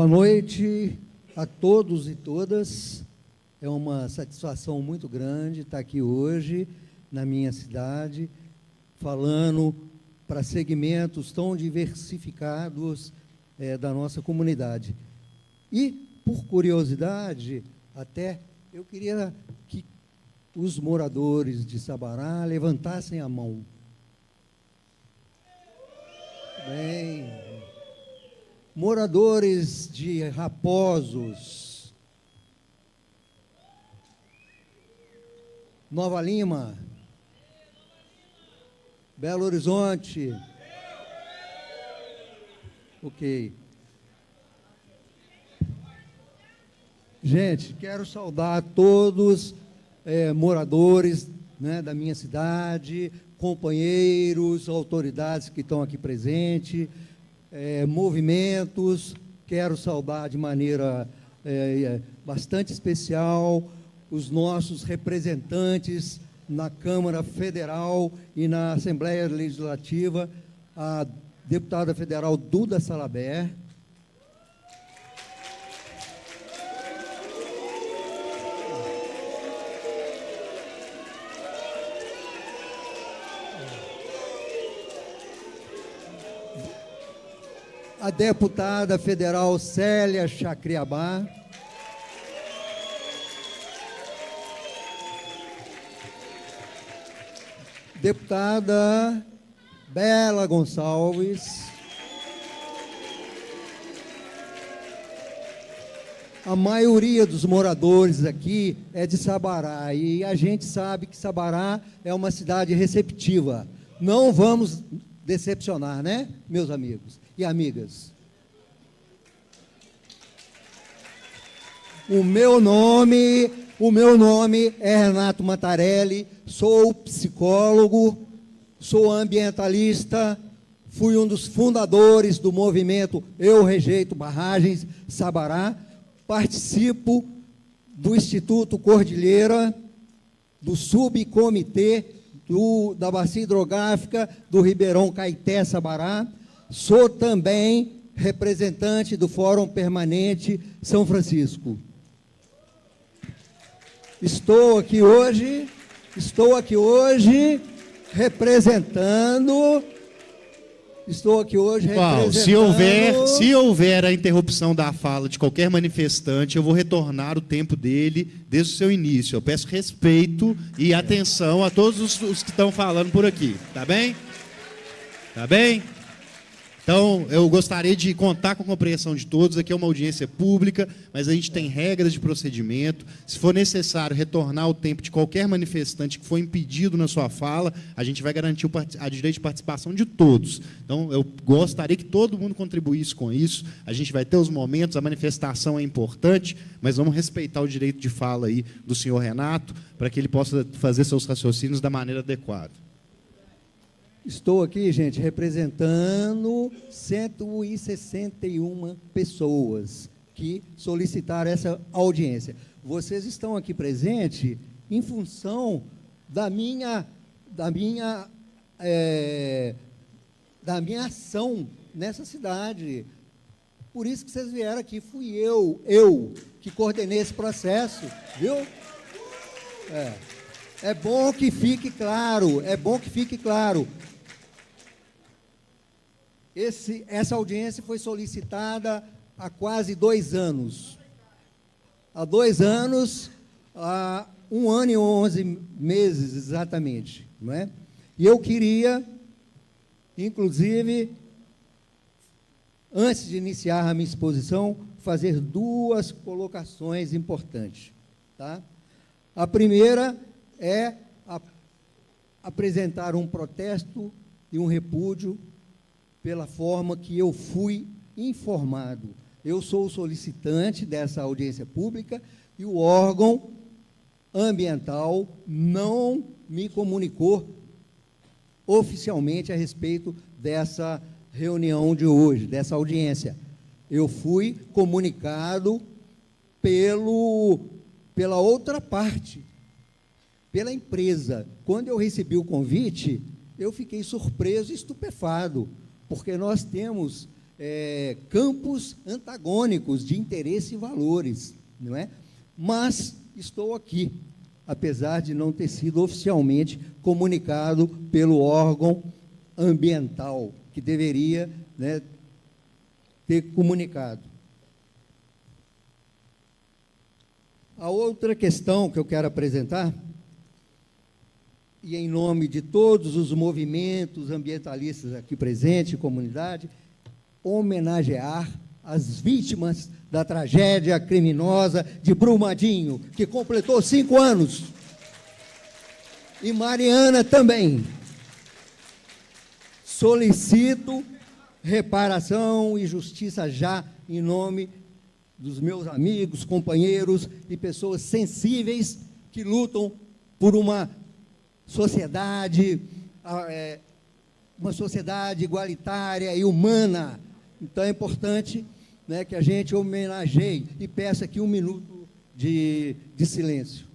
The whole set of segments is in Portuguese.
Boa noite a todos e todas. É uma satisfação muito grande estar aqui hoje, na minha cidade, falando para segmentos tão diversificados da nossa comunidade. E, por curiosidade, até, eu queria que os moradores de Sabará levantassem a mão. Bem, moradores de Raposos, Nova Lima, Belo Horizonte, ok. Gente, quero saudar todos moradores, né, da minha cidade, companheiros, autoridades que estão aqui presentes, movimentos. Quero saudar de maneira bastante especial os nossos representantes na Câmara Federal e na Assembleia Legislativa, a deputada federal Duda Salabert, a deputada federal Célia Chacriabá, deputada Bela Gonçalves, a maioria dos moradores aqui é de Sabará, e a gente sabe que Sabará é uma cidade receptiva. Não vamos decepcionar, né, meus amigos e amigas? O meu nome é Renato Mattarelli, sou psicólogo, sou ambientalista, fui um dos fundadores do movimento Eu Rejeito Barragens Sabará, participo do Instituto Cordilheira, do subcomitê da Bacia Hidrográfica do Ribeirão Caeté Sabará, sou também representante do Fórum Permanente São Francisco. Estou aqui hoje representando. Se houver a interrupção da fala de qualquer manifestante, eu vou retornar o tempo dele desde o seu início. Eu peço respeito e atenção a todos os que estão falando por aqui. Tá bem? Tá bem? Então, eu gostaria de contar com a compreensão de todos. Aqui é uma audiência pública, mas a gente tem regras de procedimento. Se for necessário retornar o tempo de qualquer manifestante que for impedido na sua fala, a gente vai garantir a direito de participação de todos. Então, eu gostaria que todo mundo contribuísse com isso. A gente vai ter os momentos, a manifestação é importante, mas vamos respeitar o direito de fala aí do senhor Renato, para que ele possa fazer seus raciocínios da maneira adequada. Estou aqui, gente, representando 161 pessoas que solicitaram essa audiência. Vocês estão aqui presentes em função da minha ação nessa cidade. Por isso que vocês vieram aqui. Fui eu que coordenei esse processo, viu? É bom que fique claro, Essa audiência foi solicitada há quase 2 anos. Há 2 anos, há 1 ano e 11 meses, exatamente. Não é? E eu queria, inclusive, antes de iniciar a minha exposição, fazer 2 colocações importantes. Tá? A primeira é apresentar um protesto e um repúdio pela forma que eu fui informado. Eu sou o solicitante dessa audiência pública e o órgão ambiental não me comunicou oficialmente a respeito dessa reunião de hoje, dessa audiência. Eu fui comunicado pela outra parte, pela empresa. Quando eu recebi o convite, eu fiquei surpreso e estupefado, porque nós temos campos antagônicos de interesse e valores, não é? Mas estou aqui, apesar de não ter sido oficialmente comunicado pelo órgão ambiental, que deveria, né, ter comunicado. A outra questão que eu quero apresentar, e em nome de todos os movimentos ambientalistas aqui presentes, comunidade, homenagear as vítimas da tragédia criminosa de Brumadinho, que completou 5 anos. E Mariana também. Solicito reparação e justiça já em nome dos meus amigos, companheiros e pessoas sensíveis que lutam por uma sociedade igualitária e humana. Então é importante, né, que a gente homenageie e peça aqui 1 minuto de silêncio.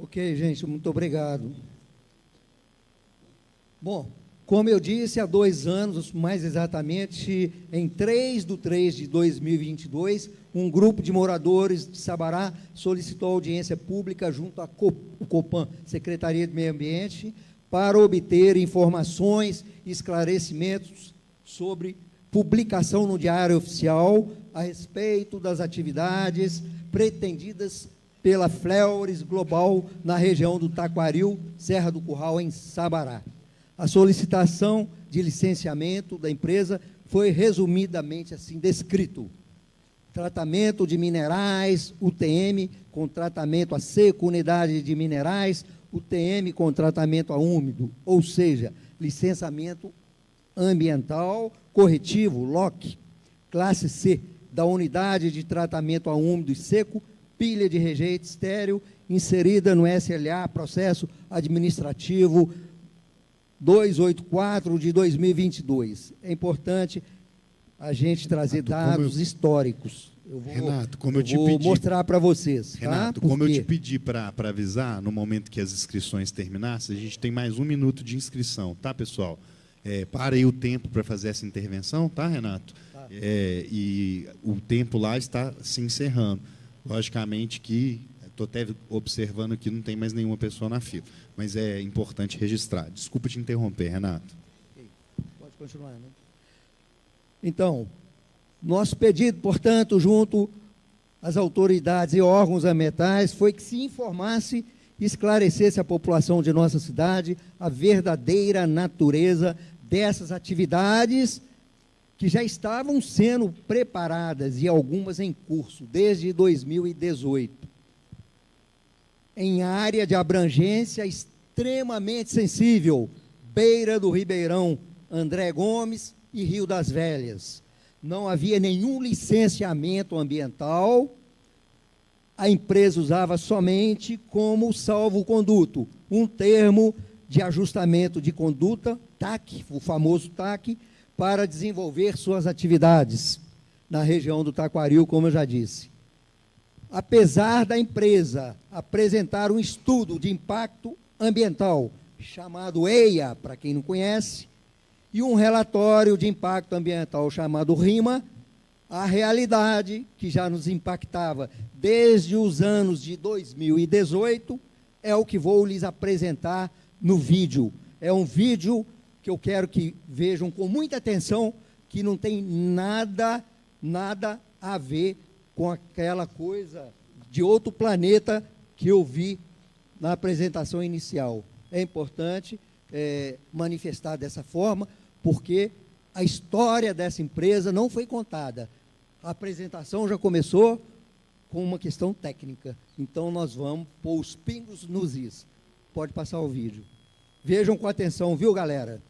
Ok, gente, muito obrigado. Bom, como eu disse, há 2 anos, mais exatamente, em 3/3/2022, um grupo de moradores de Sabará solicitou audiência pública junto à Copan, Secretaria de Meio Ambiente, para obter informações e esclarecimentos sobre publicação no Diário Oficial a respeito das atividades pretendidas pela Fleury Global na região do Taquaril, Serra do Curral, em Sabará. A solicitação de licenciamento da empresa foi resumidamente assim descrito: tratamento de minerais, UTM, com tratamento a seco, unidade de minerais, UTM com tratamento a úmido, ou seja, licenciamento ambiental corretivo, LOC, classe C, da unidade de tratamento a úmido e seco, pilha de rejeito estéril, inserida no SLA, processo administrativo 284 de 2022. É importante a gente trazer dados históricos. Eu vou, Renato, como eu te vou pedi, mostrar para vocês. Renato, tá? como eu te pedi para avisar, no momento que as inscrições terminassem, a gente tem mais 1 minuto de inscrição, tá, pessoal? Para aí o tempo para fazer essa intervenção, tá, Renato? Tá. E o tempo lá está se encerrando. Logicamente que, estou até observando que não tem mais nenhuma pessoa na fila, mas é importante registrar. Desculpa te interromper, Renato. Okay. Pode continuar, né? Então, nosso pedido, portanto, junto às autoridades e órgãos ambientais, foi que se informasse e esclarecesse à população de nossa cidade a verdadeira natureza dessas atividades que já estavam sendo preparadas e algumas em curso desde 2018, em área de abrangência extremamente sensível, beira do Ribeirão André Gomes e Rio das Velhas. Não havia nenhum licenciamento ambiental, a empresa usava somente como salvo-conduto, um termo de ajustamento de conduta, TAC, o famoso TAC, para desenvolver suas atividades na região do Taquaril, como eu já disse. Apesar da empresa apresentar um estudo de impacto ambiental, chamado EIA, para quem não conhece, e um relatório de impacto ambiental chamado RIMA, A realidade, que já nos impactava desde os anos de 2018, é o que vou lhes apresentar no vídeo. É um vídeo que eu quero que vejam com muita atenção, que não tem nada a ver com aquela coisa de outro planeta que eu vi na apresentação inicial. É importante manifestar dessa forma, porque a história dessa empresa não foi contada. A apresentação já começou com uma questão técnica. Então, nós vamos pôr os pingos nos is. Pode passar o vídeo. Vejam com atenção, viu, galera?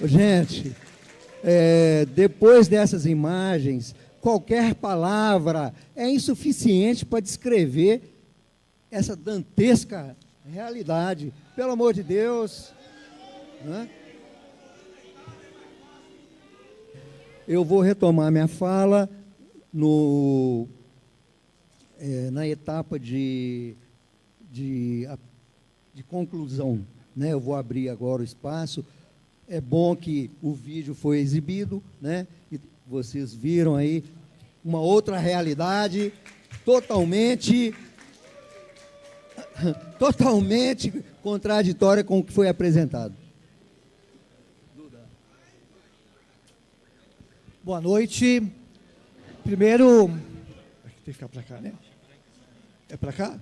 Gente, depois dessas imagens, qualquer palavra é insuficiente para descrever essa dantesca realidade. Pelo amor de Deus. Né? Eu vou retomar minha fala na etapa de conclusão. Né? Eu vou abrir agora o espaço. É bom que o vídeo foi exibido, né? E vocês viram aí uma outra realidade totalmente contraditória com o que foi apresentado. Boa noite. Primeiro, tem que ficar para cá, né? É para cá?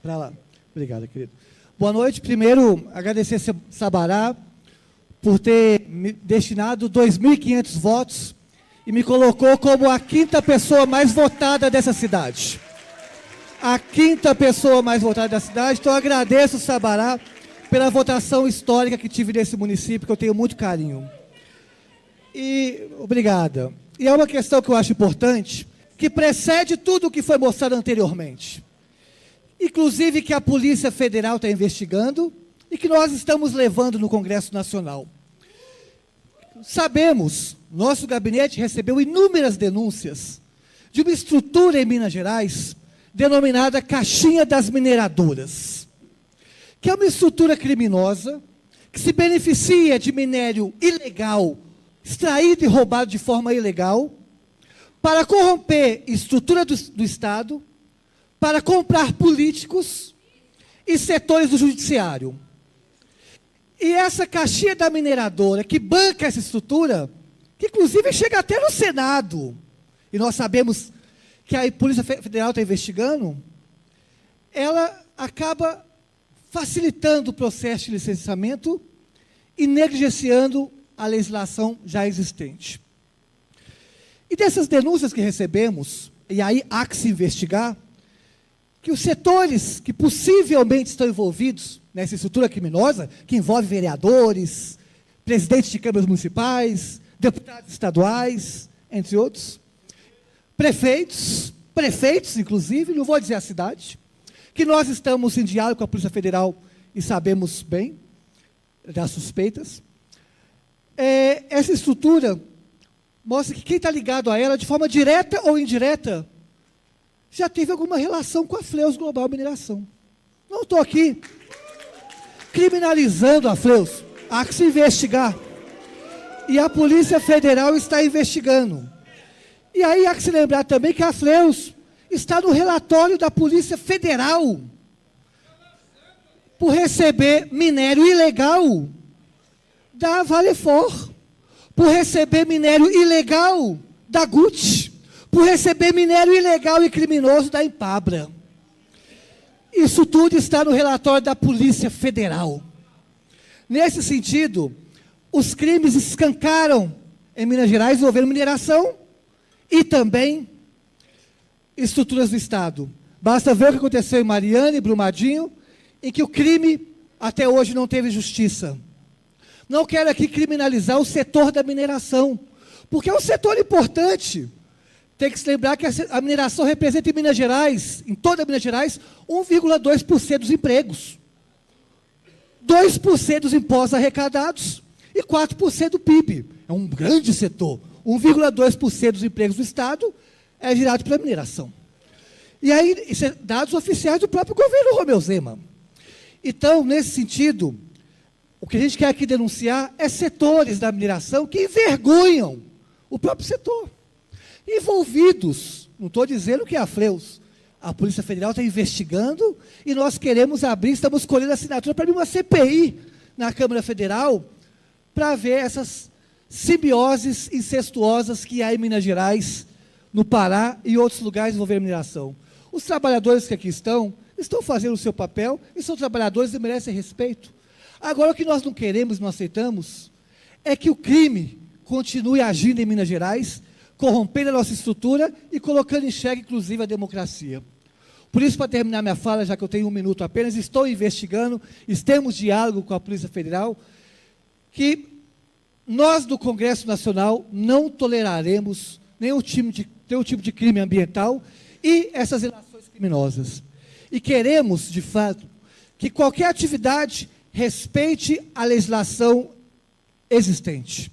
Para lá. Obrigado, querido. Boa noite. Primeiro, agradecer a Sabará por ter me destinado 2.500 votos e me colocou como a 5ª pessoa mais votada dessa cidade. A 5ª pessoa mais votada da cidade. Então, agradeço, Sabará, pela votação histórica que tive nesse município, que eu tenho muito carinho. E, obrigada. E é uma questão que eu acho importante, que precede tudo o que foi mostrado anteriormente. Inclusive que a Polícia Federal está investigando e que nós estamos levando no Congresso Nacional. Sabemos, nosso gabinete recebeu inúmeras denúncias de uma estrutura em Minas Gerais denominada Caixinha das Mineradoras, que é uma estrutura criminosa que se beneficia de minério ilegal, extraído e roubado de forma ilegal, para corromper estrutura do Estado, para comprar políticos e setores do judiciário. E essa caixinha da mineradora, que banca essa estrutura, que inclusive chega até no Senado, e nós sabemos que a Polícia Federal está investigando, ela acaba facilitando o processo de licenciamento e negligenciando a legislação já existente. E dessas denúncias que recebemos, e aí há que se investigar, que os setores que possivelmente estão envolvidos nessa estrutura criminosa, que envolve vereadores, presidentes de câmaras municipais, deputados estaduais, entre outros, prefeitos inclusive, não vou dizer a cidade, que nós estamos em diálogo com a Polícia Federal e sabemos bem das suspeitas. Essa estrutura mostra que quem está ligado a ela, de forma direta ou indireta, já teve alguma relação com a Fleus Global Mineração. Não estou aqui criminalizando a Fleus, há que se investigar. E a Polícia Federal está investigando. E aí há que se lembrar também que a Fleus está no relatório da Polícia Federal por receber minério ilegal da Valefor, por receber minério ilegal da Gucci, por receber minério ilegal e criminoso da Empabra. Isso tudo está no relatório da Polícia Federal. Nesse sentido, os crimes escancaram em Minas Gerais envolvendo mineração e também estruturas do Estado. Basta ver o que aconteceu em Mariana e Brumadinho, em que o crime até hoje não teve justiça. Não quero aqui criminalizar o setor da mineração, porque é um setor importante. Tem que se lembrar que a mineração representa em Minas Gerais, em toda Minas Gerais, 1,2% dos empregos. 2% dos impostos arrecadados e 4% do PIB. É um grande setor. 1,2% dos empregos do Estado é gerado pela mineração. E aí, isso é dados oficiais do próprio governo Romeu Zema. Então, nesse sentido, o que a gente quer aqui denunciar é setores da mineração que envergonham o próprio setor. Envolvidos, não estou dizendo que é a Fleus, a Polícia Federal está investigando e nós queremos abrir, estamos colhendo assinatura para abrir uma CPI na Câmara Federal para ver essas simbioses incestuosas que há em Minas Gerais, no Pará e outros lugares envolvendo mineração. Os trabalhadores que aqui estão fazendo o seu papel e são trabalhadores e merecem respeito. Agora, o que nós não queremos, não aceitamos, é que o crime continue agindo em Minas Gerais, corrompendo a nossa estrutura e colocando em xeque, inclusive, a democracia. Por isso, para terminar minha fala, já que eu tenho 1 minuto apenas, estou investigando, temos diálogo com a Polícia Federal, que nós do Congresso Nacional não toleraremos nenhum tipo de crime ambiental e essas relações criminosas. E queremos, de fato, que qualquer atividade respeite a legislação existente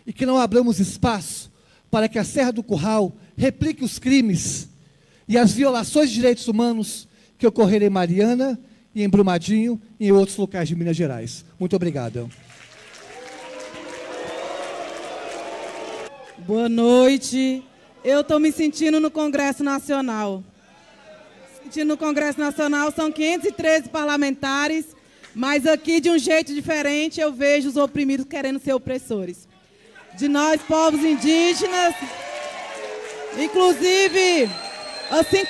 e que não abramos espaço para que a Serra do Curral replique os crimes e as violações de direitos humanos que ocorreram em Mariana, e em Brumadinho e em outros locais de Minas Gerais. Muito obrigado. Boa noite. Eu estou me sentindo no Congresso Nacional. No Congresso Nacional são 513 parlamentares, mas aqui, de um jeito diferente, eu vejo os oprimidos querendo ser opressores. De nós, povos indígenas, inclusive, assim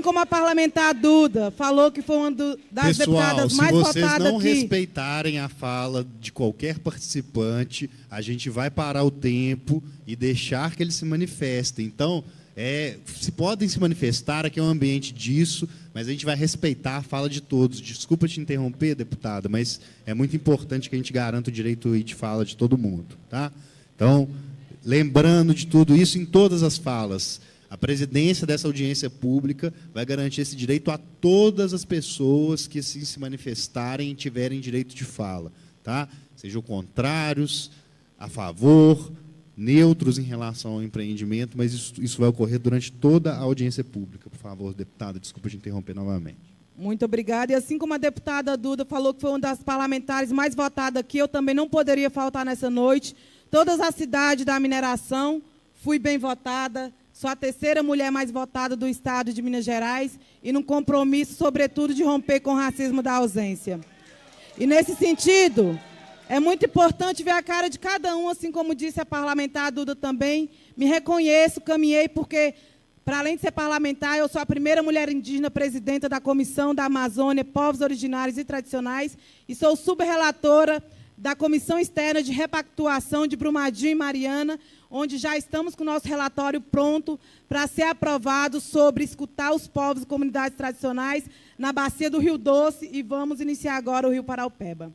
como a parlamentar Duda falou que foi uma das deputadas mais votadas aqui. Se vocês não respeitarem a fala de qualquer participante, a gente vai parar o tempo e deixar que eles se manifestem. Então, se podem se manifestar, aqui é um ambiente disso, mas a gente vai respeitar a fala de todos. Desculpa te interromper, deputada, mas é muito importante que a gente garanta o direito de fala de todo mundo. Tá? Então, lembrando de tudo isso em todas as falas, a presidência dessa audiência pública vai garantir esse direito a todas as pessoas que assim se manifestarem e tiverem direito de fala. Tá? Sejam contrários, a favor, neutros em relação ao empreendimento, mas isso vai ocorrer durante toda a audiência pública. Por favor, deputada, desculpa te interromper novamente. Muito obrigada. E assim como a deputada Duda falou que foi uma das parlamentares mais votadas aqui, eu também não poderia faltar nessa noite. Todas as cidades da mineração, fui bem votada, sou a terceira mulher mais votada do estado de Minas Gerais e num compromisso, sobretudo, de romper com o racismo da ausência. E, nesse sentido, é muito importante ver a cara de cada um, assim como disse a parlamentar Duda também. Me reconheço, caminhei, porque, para além de ser parlamentar, eu sou a primeira mulher indígena presidenta da Comissão da Amazônia, Povos Originários e Tradicionais, e sou subrelatora da Comissão Externa de Repactuação de Brumadinho e Mariana, onde já estamos com o nosso relatório pronto para ser aprovado sobre escutar os povos e comunidades tradicionais na bacia do Rio Doce, e vamos iniciar agora o Rio Paraupeba.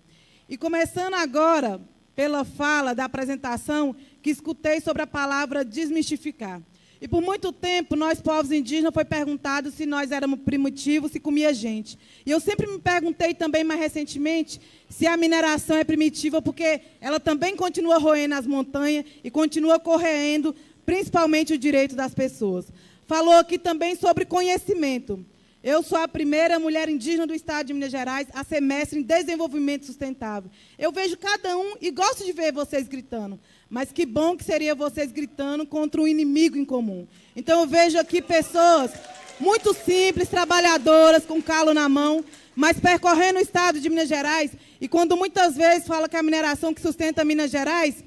E começando agora pela fala da apresentação que escutei sobre a palavra desmistificar. E por muito tempo, nós, povos indígenas, foi perguntado se nós éramos primitivos, se comia gente. E eu sempre me perguntei também, mais recentemente, se a mineração é primitiva, porque ela também continua roendo as montanhas e continua corroendo, principalmente, o direito das pessoas. Falou aqui também sobre conhecimento. Eu sou a primeira mulher indígena do estado de Minas Gerais a ser mestre em desenvolvimento sustentável. Eu vejo cada um e gosto de ver vocês gritando. Mas que bom que seria vocês gritando contra um inimigo em comum. Então, eu vejo aqui pessoas muito simples, trabalhadoras, com calo na mão, mas percorrendo o estado de Minas Gerais, e quando muitas vezes fala que a mineração que sustenta Minas Gerais,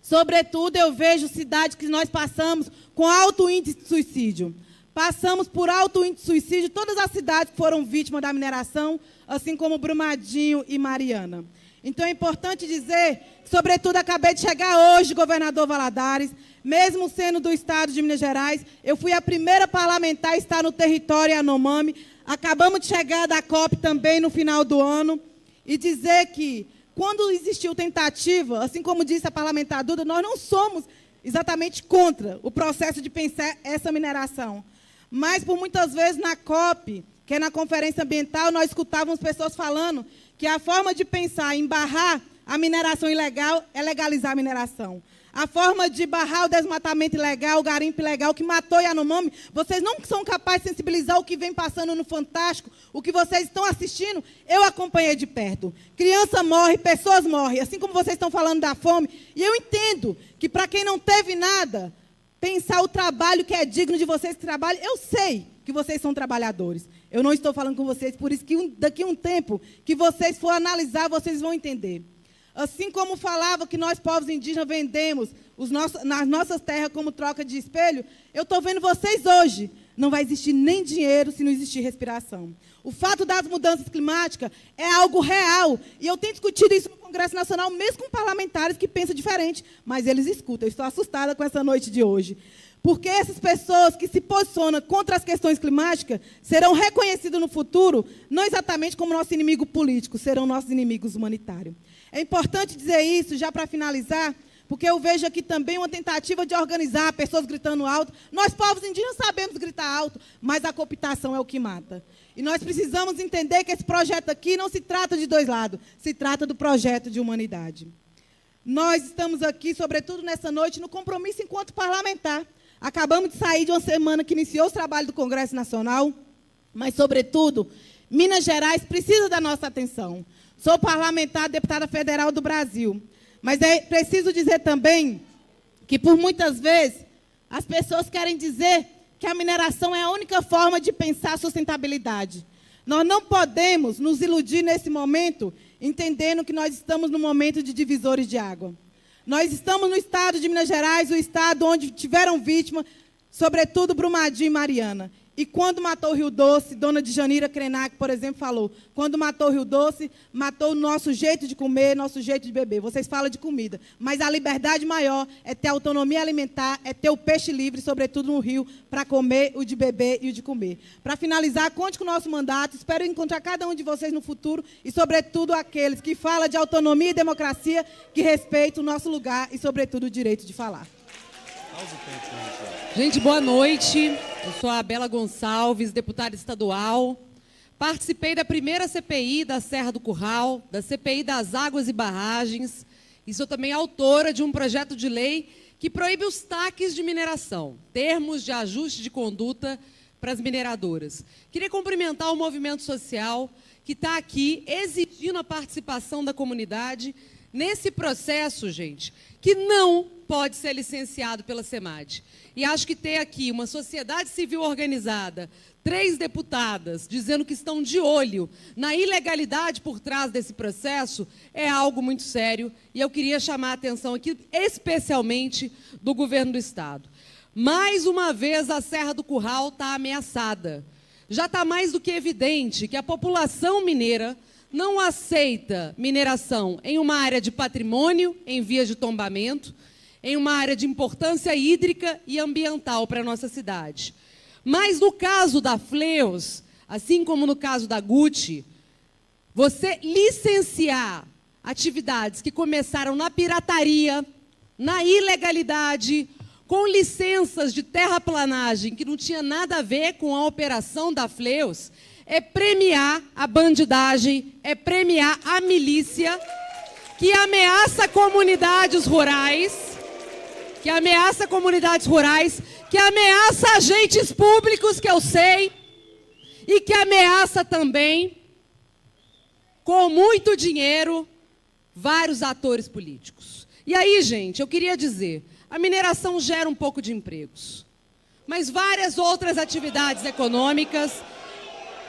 sobretudo eu vejo cidades que nós passamos com alto índice de suicídio. Passamos por alto índice de suicídio todas as cidades que foram vítimas da mineração, assim como Brumadinho e Mariana. Então, é importante dizer, sobretudo, acabei de chegar hoje, governador Valadares, mesmo sendo do estado de Minas Gerais, eu fui a primeira parlamentar a estar no território Yanomami, acabamos de chegar da COP também no final do ano, e dizer que, quando existiu tentativa, assim como disse a parlamentar Duda, nós não somos exatamente contra o processo de pensar essa mineração. Mas, por muitas vezes, na COP, que é na Conferência Ambiental, nós escutávamos pessoas falando que a forma de pensar em barrar a mineração ilegal é legalizar a mineração. A forma de barrar o desmatamento ilegal, o garimpo ilegal que matou Yanomami, vocês não são capazes de sensibilizar o que vem passando no Fantástico, o que vocês estão assistindo, eu acompanhei de perto. Criança morre, pessoas morrem, assim como vocês estão falando da fome, e eu entendo que para quem não teve nada, pensar o trabalho que é digno de vocês que trabalham, eu sei que vocês são trabalhadores. Eu não estou falando com vocês, por isso que daqui a um tempo que vocês for analisar, vocês vão entender. Assim como falava que nós, povos indígenas, vendemos nas nossas terras como troca de espelho, eu estou vendo vocês hoje. Não vai existir nem dinheiro se não existir respiração. O fato das mudanças climáticas é algo real. E eu tenho discutido isso no Congresso Nacional, mesmo com parlamentares que pensam diferente, mas eles escutam. Eu estou assustada com essa noite de hoje. Porque essas pessoas que se posicionam contra as questões climáticas serão reconhecidas no futuro, não exatamente como nosso inimigo político, serão nossos inimigos humanitários. É importante dizer isso, já para finalizar, porque eu vejo aqui também uma tentativa de organizar pessoas gritando alto. Nós, povos indígenas, sabemos gritar alto, mas a cooptação é o que mata. E nós precisamos entender que esse projeto aqui não se trata de dois lados, se trata do projeto de humanidade. Nós estamos aqui, sobretudo nessa noite, no compromisso enquanto parlamentar. Acabamos de sair de uma semana que iniciou o trabalho do Congresso Nacional, mas, sobretudo, Minas Gerais precisa da nossa atenção. Sou parlamentar, deputada federal do Brasil, mas é preciso dizer também que, por muitas vezes, as pessoas querem dizer que a mineração é a única forma de pensar sustentabilidade. Nós não podemos nos iludir nesse momento, entendendo que nós estamos no momento de divisores de água. Nós estamos no estado de Minas Gerais, o estado onde tiveram vítimas, sobretudo Brumadinho e Mariana. E quando matou o Rio Doce, dona Djanira Krenak, por exemplo, falou, quando matou o Rio Doce, matou o nosso jeito de comer, nosso jeito de beber. Vocês falam de comida, mas a liberdade maior é ter autonomia alimentar, é ter o peixe livre, sobretudo no rio, para comer, o de beber e o de comer. Para finalizar, conte com o nosso mandato, espero encontrar cada um de vocês no futuro e, sobretudo, aqueles que falam de autonomia e democracia, que respeitam o nosso lugar e, sobretudo, o direito de falar. Gente, boa noite. Eu sou a Bela Gonçalves, deputada estadual. Participei da primeira CPI da Serra do Curral, da CPI das Águas e Barragens, e sou também autora de um projeto de lei que proíbe os taques de mineração, termos de ajuste de conduta para as mineradoras. Queria cumprimentar o movimento social que está aqui exigindo a participação da comunidade nesse processo, gente, que não pode ser licenciado pela SEMAD. E acho que ter aqui uma sociedade civil organizada, 3 deputadas dizendo que estão de olho na ilegalidade por trás desse processo é algo muito sério. E eu queria chamar a atenção aqui, especialmente do governo do Estado. Mais uma vez, a Serra do Curral está ameaçada. Já está mais do que evidente que a população mineira não aceita mineração em uma área de patrimônio, em vias de tombamento, em uma área de importância hídrica e ambiental para a nossa cidade. Mas no caso da Fleus, assim como no caso da Gucci, você licenciar atividades que começaram na pirataria, na ilegalidade, com licenças de terraplanagem que não tinha nada a ver com a operação da Fleus, é premiar a bandidagem, é premiar a milícia que ameaça comunidades rurais, que ameaça agentes públicos, que eu sei, e que ameaça também, com muito dinheiro, vários atores políticos. E aí, gente, eu queria dizer, a mineração gera um pouco de empregos, mas várias outras atividades econômicas.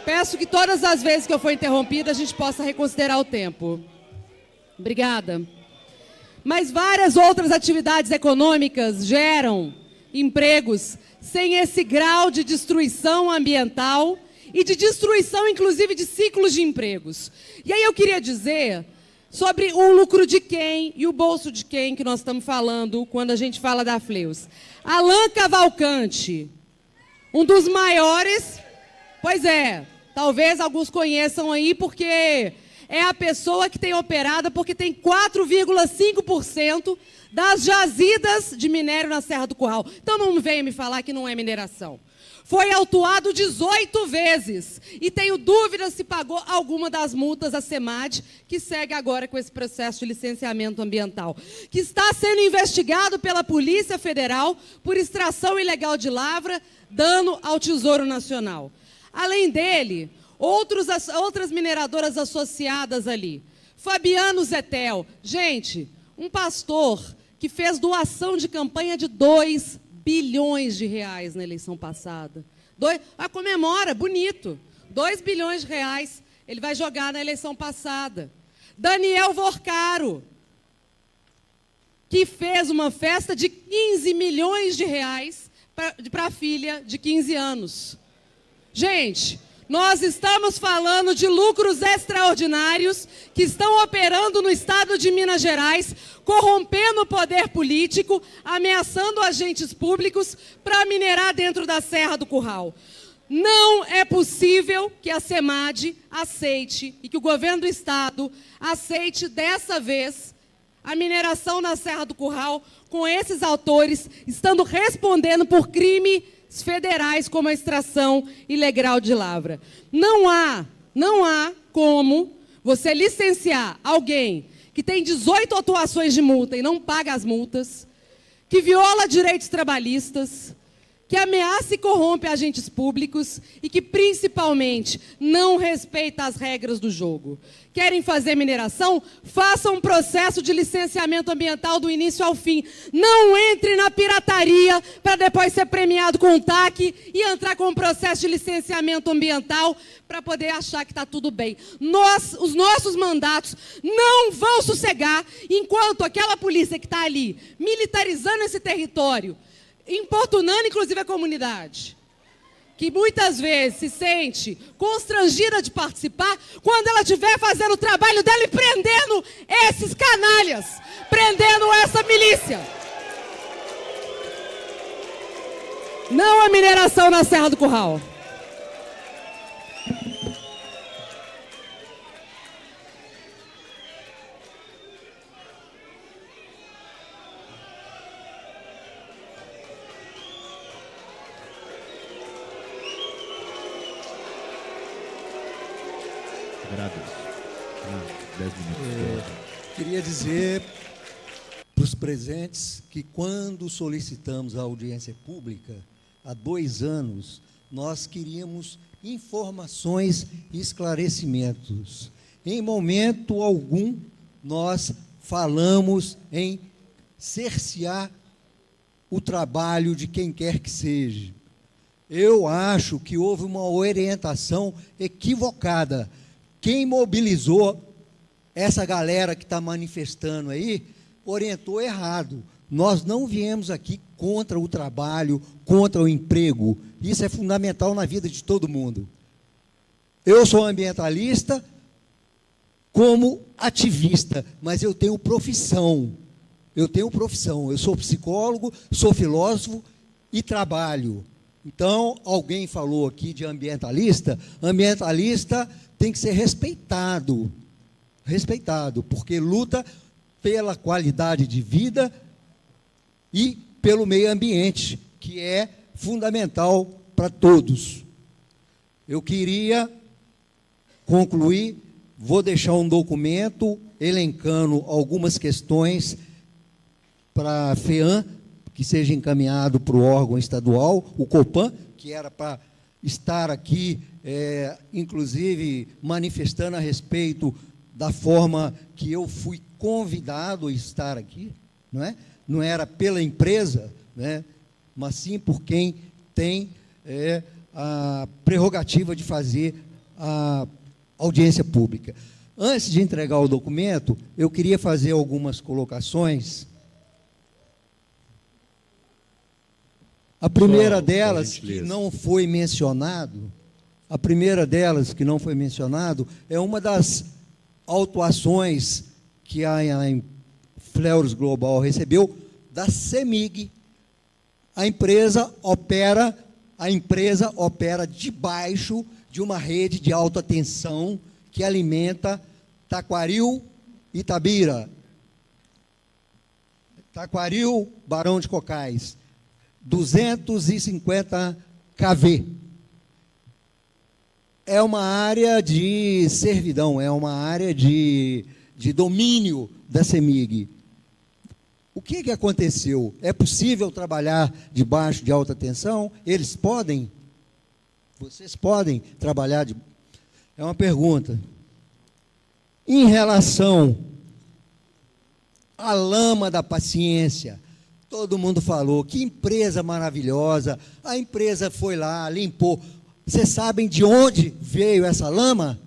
Peço que todas as vezes que eu for interrompida, a gente possa reconsiderar o tempo. Obrigada. Mas várias outras atividades econômicas geram empregos sem esse grau de destruição ambiental e de destruição, inclusive, de ciclos de empregos. E aí eu queria dizer sobre o lucro de quem e o bolso de quem que nós estamos falando quando a gente fala da Fleus. Allan Cavalcante, um dos maiores, pois é, talvez alguns conheçam aí porque é a pessoa que tem operado, porque tem 4,5% das jazidas de minério na Serra do Curral. Então não venha me falar que não é mineração. Foi autuado 18 vezes e tenho dúvidas se pagou alguma das multas da SEMAD, que segue agora com esse processo de licenciamento ambiental, que está sendo investigado pela Polícia Federal por extração ilegal de lavra, dano ao Tesouro Nacional. Além dele, outras mineradoras associadas ali. Fabiano Zetel, gente, um pastor que fez doação de campanha de 2 bilhões de reais na eleição passada. Comemora, bonito. 2 bilhões de reais ele vai jogar na eleição passada. Daniel Vorcaro, que fez uma festa de 15 milhões de reais para a filha de 15 anos. Gente, Nós estamos falando de lucros extraordinários que estão operando no estado de Minas Gerais, corrompendo o poder político, ameaçando agentes públicos para minerar dentro da Serra do Curral. Não é possível que a SEMAD aceite e que o governo do estado aceite dessa vez a mineração na Serra do Curral com esses autores estando respondendo por crimes federais como a extração ilegal de lavra. Não há como você licenciar alguém que tem 18 autuações de multa e não paga as multas, que viola direitos trabalhistas, que ameaça e corrompe agentes públicos e que, principalmente, não respeita as regras do jogo. Querem fazer mineração? Façam um processo de licenciamento ambiental do início ao fim. Não entre na pirataria para depois ser premiado com um TAC e entrar com um processo de licenciamento ambiental para poder achar que está tudo bem. Os nossos mandatos não vão sossegar enquanto aquela polícia que está ali, militarizando esse território, importunando inclusive a comunidade, que muitas vezes se sente constrangida de participar, quando ela estiver fazendo o trabalho dela e prendendo esses canalhas, prendendo essa milícia. Não a mineração na Serra do Curral. Agradeço. 10 minutos. Queria dizer para os presentes que quando solicitamos a audiência pública, há 2 anos, nós queríamos informações e esclarecimentos. Em momento algum, nós falamos em cercear o trabalho de quem quer que seja. Eu acho que houve uma orientação equivocada. Quem mobilizou essa galera que está manifestando aí, orientou errado. Nós não viemos aqui contra o trabalho, contra o emprego. Isso é fundamental na vida de todo mundo. Eu sou ambientalista como ativista, mas eu tenho profissão. Eu sou psicólogo, sou filósofo e trabalho. Então, alguém falou aqui de ambientalista. Ambientalista tem que ser respeitado, porque luta pela qualidade de vida e pelo meio ambiente, que é fundamental para todos. Eu queria concluir, vou deixar um documento elencando algumas questões para a FEAM, que seja encaminhado para o órgão estadual, o COPAN, que era para estar aqui, inclusive, manifestando a respeito da forma que eu fui convidado a estar aqui, não é? Não era pela empresa, né, mas sim por quem tem a prerrogativa de fazer a audiência pública. Antes de entregar o documento, eu queria fazer algumas colocações. A primeira delas, que não foi mencionado, é uma das autuações que a Fleurus Global recebeu da CEMIG. A empresa opera debaixo de uma rede de alta tensão que alimenta Taquaril e Itabira. Taquaril, Barão de Cocais, 250 kV. É uma área de servidão, é uma área de domínio da CEMIG. O que aconteceu? É possível trabalhar debaixo de alta tensão? Eles podem? Vocês podem trabalhar de... É uma pergunta. Em relação à lama da paciência, todo mundo falou, que empresa maravilhosa, a empresa foi lá, limpou. Vocês sabem de onde veio essa lama?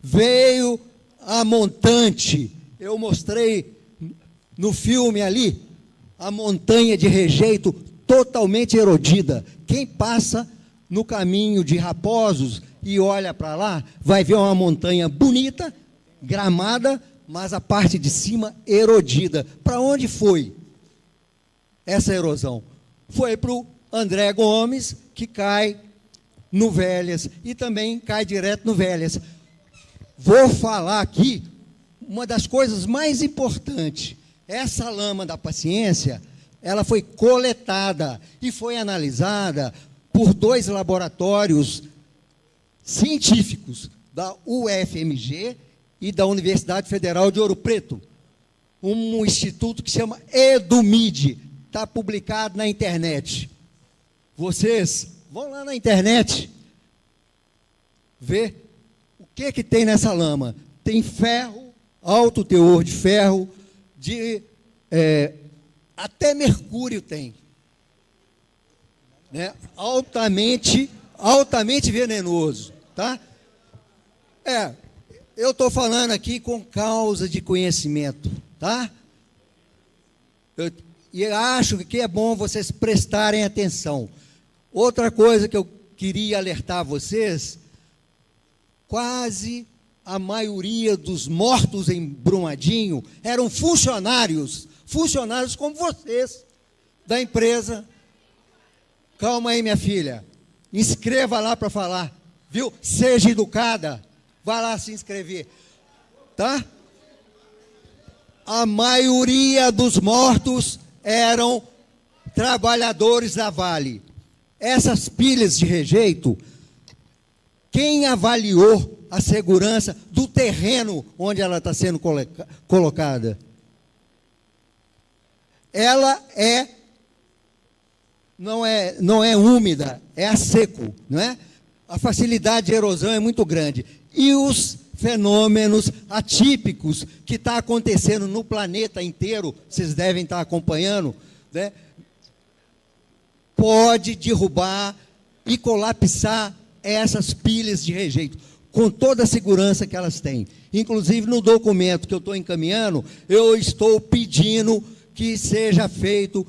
Veio a montante. Eu mostrei no filme ali, a montanha de rejeito totalmente erodida. Quem passa no caminho de Raposos e olha para lá, vai ver uma montanha bonita, gramada, mas a parte de cima erodida. Para onde foi essa erosão? Foi para o André Gomes, que cai no Velhas, e também cai direto no Velhas. Vou falar aqui uma das coisas mais importantes. Essa lama da paciência, ela foi coletada e foi analisada por 2 laboratórios científicos, da UFMG e da Universidade Federal de Ouro Preto. Um instituto que se chama EduMid, está publicado na internet. Vocês vão lá na internet ver o que tem nessa lama. Tem ferro, alto teor de ferro, até mercúrio tem. Né? Altamente venenoso. Tá? Eu estou falando aqui com causa de conhecimento. Tá? E acho que é bom vocês prestarem atenção. Outra coisa que eu queria alertar vocês, quase a maioria dos mortos em Brumadinho eram funcionários como vocês, da empresa. Calma aí, minha filha, inscreva lá para falar, viu? Seja educada, vá lá se inscrever, tá? A maioria dos mortos eram trabalhadores da Vale. Essas pilhas de rejeito, quem avaliou a segurança do terreno onde ela está sendo colocada? Ela não é úmida, é a seco, não é? A facilidade de erosão é muito grande. E os fenômenos atípicos que está acontecendo no planeta inteiro, vocês devem estar acompanhando, né? Pode derrubar e colapsar essas pilhas de rejeito, com toda a segurança que elas têm. Inclusive, no documento que eu estou encaminhando, eu estou pedindo que seja feito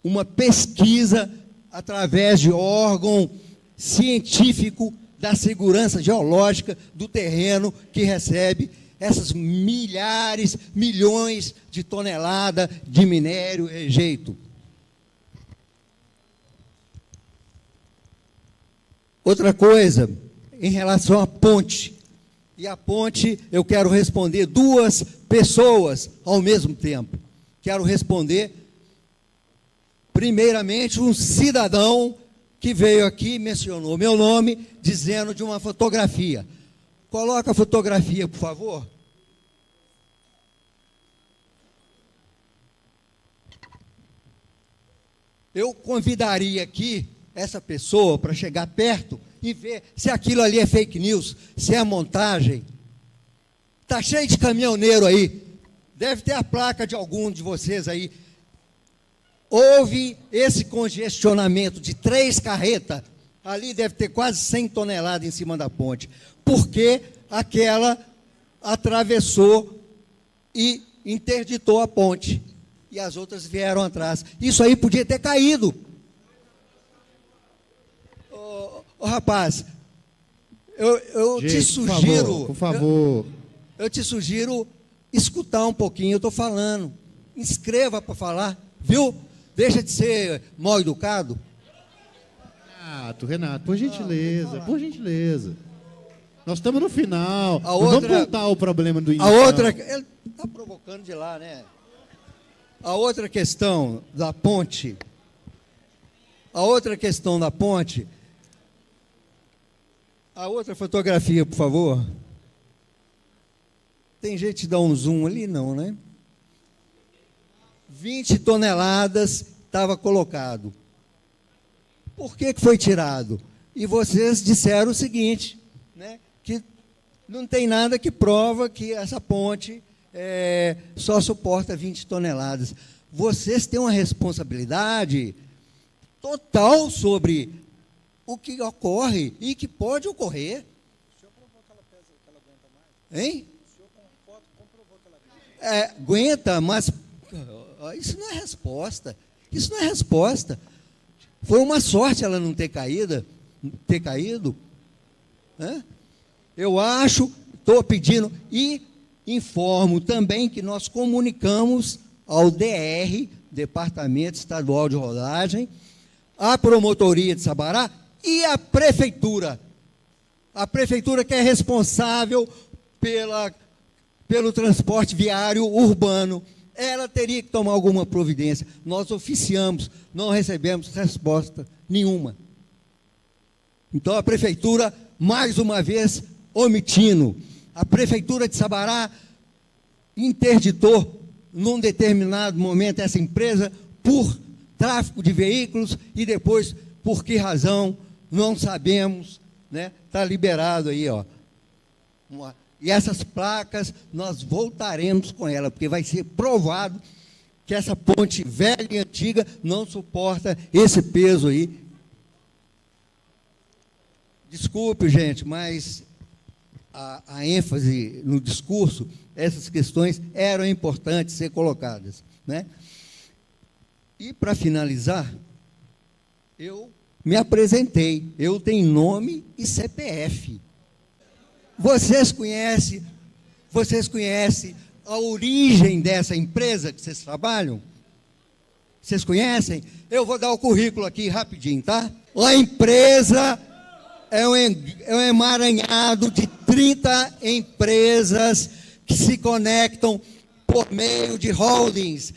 uma pesquisa através de órgão científico da segurança geológica do terreno que recebe essas milhares, milhões de toneladas de minério rejeito. Outra coisa, em relação à ponte. E a ponte, eu quero responder 2 pessoas ao mesmo tempo. Quero responder, primeiramente, um cidadão que veio aqui e mencionou meu nome, dizendo de uma fotografia. Coloca a fotografia, por favor. Eu convidaria aqui essa pessoa para chegar perto e ver se aquilo ali é fake news, se é montagem. Está cheio de caminhoneiro aí. Deve ter a placa de algum de vocês aí. Houve esse congestionamento de 3 carretas. Ali deve ter quase 100 toneladas em cima da ponte. Porque aquela atravessou e interditou a ponte. E as outras vieram atrás. Isso aí podia ter caído. Ô, rapaz, eu te sugiro... Por favor. Eu te sugiro escutar um pouquinho, eu estou falando. Inscreva para falar, viu? Deixa de ser mal educado. Renato, por gentileza, por gentileza. Nós estamos no final. Vamos voltar ao problema do início. A outra... Ele está provocando de lá, né? A outra questão da ponte... A outra fotografia, por favor. Tem gente que dá um zoom ali? Não, né? 20 toneladas estava colocado. Por que foi tirado? E vocês disseram o seguinte, né, que não tem nada que prova que essa ponte só suporta 20 toneladas. Vocês têm uma responsabilidade total sobre o que ocorre e que pode ocorrer. O senhor provou que ela aguenta mais? Hein? O senhor com foto comprovou que ela aguenta. Aguenta, mas isso não é resposta. Isso não é resposta. Foi uma sorte ela não ter caído, ter caído? Hã? Eu acho, estou pedindo, e informo também que nós comunicamos ao DR, Departamento Estadual de Rodagem, a Promotoria de Sabará e a Prefeitura. A Prefeitura que é responsável pelo transporte viário urbano. Ela teria que tomar alguma providência. Nós oficiamos, não recebemos resposta nenhuma. Então, a Prefeitura, mais uma vez, omitindo. A Prefeitura de Sabará interditou, num determinado momento, essa empresa por tráfico de veículos e depois, por que razão, não sabemos, né? Está liberado aí, ó. E essas placas, nós voltaremos com ela, porque vai ser provado que essa ponte velha e antiga não suporta esse peso aí. Desculpe, gente, mas a ênfase no discurso, essas questões eram importantes ser colocadas, né? E, para finalizar, eu me apresentei. Eu tenho nome e CPF. Vocês conhecem a origem dessa empresa que vocês trabalham? Vocês conhecem? Eu vou dar o currículo aqui rapidinho, tá? A empresa é um emaranhado de 30 empresas que se conectam por meio de holdings.